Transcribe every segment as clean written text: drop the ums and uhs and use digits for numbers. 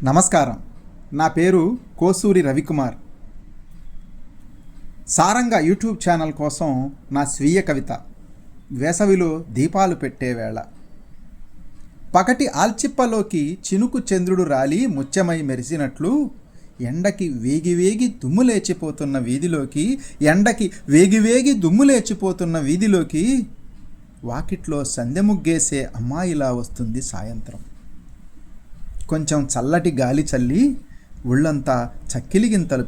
నమస్కారం. నా పేరు కోసూరి రవికుమార్. సారంగా యూట్యూబ్ ఛానల్ కోసం నా స్వీయ కవిత. వేసవిలో దీపాలు పెట్టే వేళ. పగటి ఆల్చిప్పలోకి చినుకు చంద్రుడు రాలి ముత్యమై మెరిసినట్లు ఎండకి వేగి దుమ్ము లేచిపోతున్న వీధిలోకి వాకిట్లో సందె ముగ్గేసే అమ్మాయిలా వస్తుంది సాయంత్రం. కొంచెం చల్లటి గాలి చల్లి ఒళ్ళంతా చక్కిలిగింతలు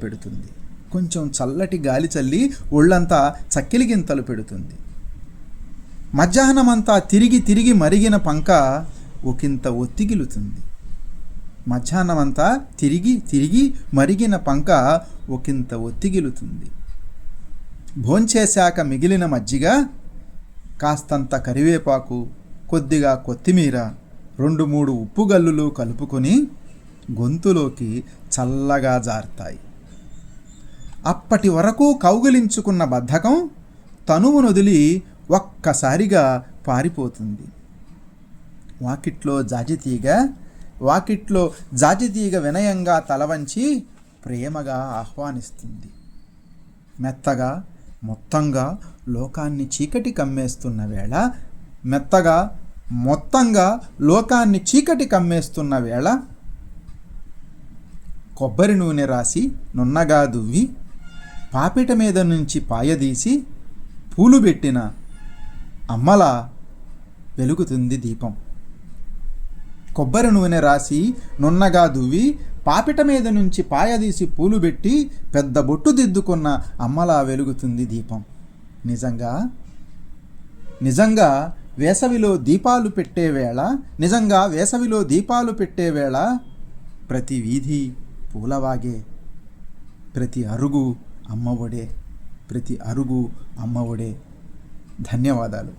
పెడుతుంది. మధ్యాహ్నమంతా తిరిగి మరిగిన పంక ఒకంత ఒత్తిగిలుతుంది. భోంచేశాక మిగిలిన మజ్జిగ, కాస్తంత కరివేపాకు, కొద్దిగా కొత్తిమీర, 2-3 ఉప్పుగల్లులు కలుపుకొని గొంతులోకి చల్లగా జారుతాయి. అప్పటి వరకు కౌగిలించుకున్న బద్ధకం తనువునొదిలి ఒక్కసారిగా పారిపోతుంది. వాకిట్లో జాజితీగ వినయంగా తలవంచి ప్రేమగా ఆహ్వానిస్తుంది. మెత్తగా మొత్తంగా లోకాన్ని చీకటి కమ్మేస్తున్న వేళ కొబ్బరి నూనె రాసి నున్నగా దువ్వి పాపిట మీద నుంచి పాయదీసి పూలు పెట్టిన అమ్మలా వెలుగుతుంది దీపం. కొబ్బరి నూనె రాసి నున్నగా దువ్వి పాపిట మీద నుంచి పాయదీసి పూలు పెట్టి పెద్ద బొట్టు దిద్దుకున్న అమ్మలా వెలుగుతుంది దీపం. నిజంగా వేసవిలో దీపాలు పెట్టే వేళ ప్రతి వీధి పూలవాగే, ప్రతి అరుగు అమ్మ ఒడే. ధన్యవాదాలు.